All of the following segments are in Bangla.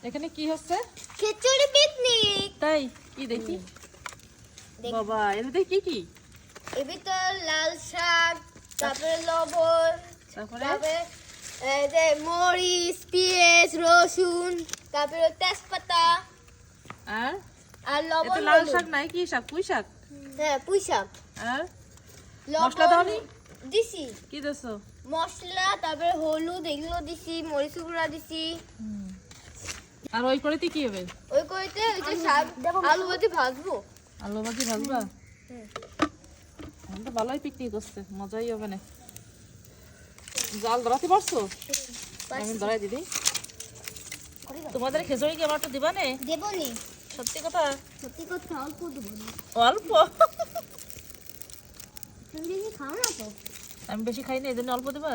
এখানে কি হচ্ছে? খিচুড়ি পিকনিক। তাই কি দেখি? বাবা এতে কি কি? এর ভিতর লাল শাক, তারপরে লবণ, তারপরে এই যে মরিচ, পেঁয়াজ, রসুন, তারপরে তেজপাতা আর আর এতে লবণ। লাল শাক নাই, কি শাক? পুঁই শাক। হ্যাঁ, পুঁই শাক। আর লবণ মশলা দাওনি? দিছি। কি দেছো? মশলা, তারপরে হলুদ এগুলো দিছি, মরিচ গুঁড়া দিছি। আর ওই করেতে কি হবে? ওই কইতে ওই যে শাক আলু ভাজি ভাজবো। আলু ভাজি ভাজবা? তো ভালোই পিকনিক হচ্ছে, মজাই হবে না। জাল ধরাতে পারছো? আমি ধরাই দিদি। তোমাদের খেজুরি কি আমার তো দিবা নে? দেবনি। সত্যি কথা? সত্যি কথা অল্প দেবো। অল্প? তুমি বেশি খাও না তো? আমি বেশি খাই না, এই জন্য অল্প দেবা?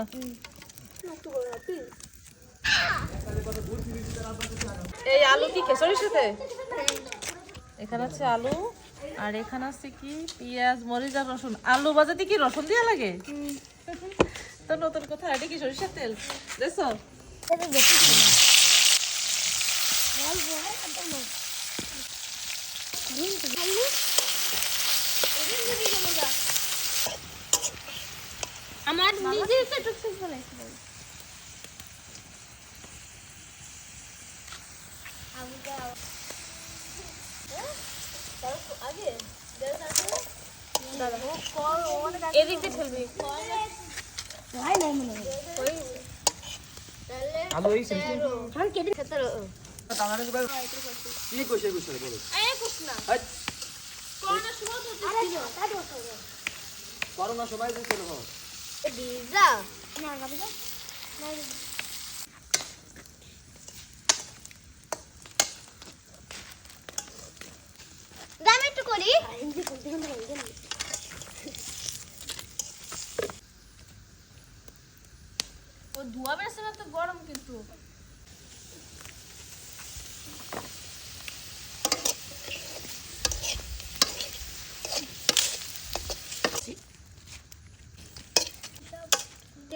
এই আলু কি খেজুরির সাথে? এখানে আছে আলু আর এখানে আছে কি পেঁয়াজ, মরিচ আর রসুন। আলু ভাজাতে কি রসুন দেওয়া লাগে? তো নতুন কথা, এটা কি সরিষার তেল দেখছো? আমার নিজের কাছে ঠিক বলেছিল। এদিক দিয়ে ঠেলবি। আলু এই সেম কি কইছে বলো করোনা সময় যে ছিল দাম একটু করি। ও ধোয়া বেরোচ্ছে না তো, গরম কিন্তু।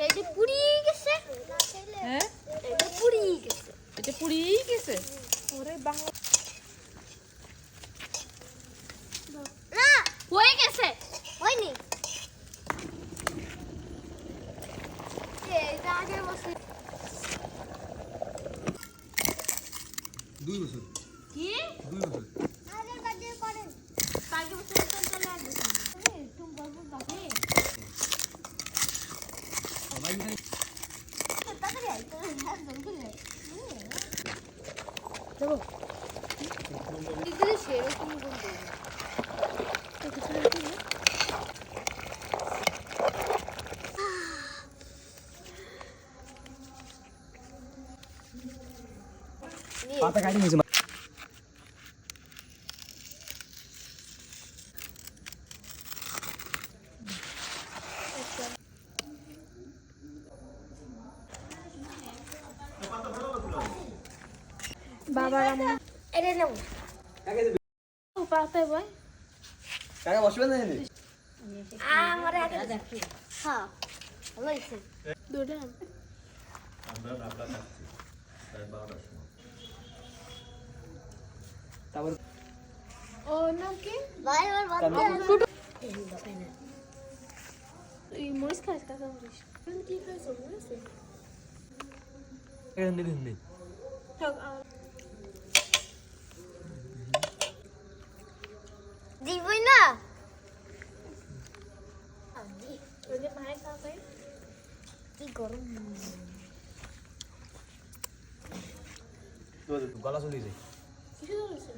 এটা পুড়িয়ে গেছে। হ্যাঁ, এটা পুড়িয়ে গেছে। এটা পুড়িয়েই গেছে। ওরে বাংলা না হয়ে গেছে। হয়নি। এটা আগে বসে 2 বছর কি 2 বছর আগে কাজে করেন কালকে বসে চলে আসবে। তুমি গল্প বাকি সবাই মিলে তাড়াতাড়ি আয় তো হ্যাঁ জলদি লে দেখো দিদি সেরকম বলতে তো কিছু নেই। পাতা কাটি নিয়েছে বাবা রামন এরে নাও কাকে দিবি পাতে ভাই কাকে বসবে না এনে আমার আগে দেখি হ্যাঁ ভালো হইছে দুটান আমরা নাপলা থাকছি তাই 12টার সময় তারপর ও নাম কি ভাই ওর বাবা এই মরিচ খাস কাঁচা মরিচ তুমি কি খাইছো মরিচ এখান দিবি হিন্দি দিবই না আমি ওই যে মায়ের কাছে কি গরম তো গলা চলে যায় কিছু হচ্ছে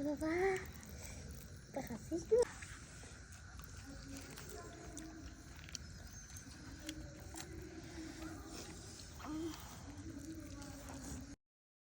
বাবা তা খাসিস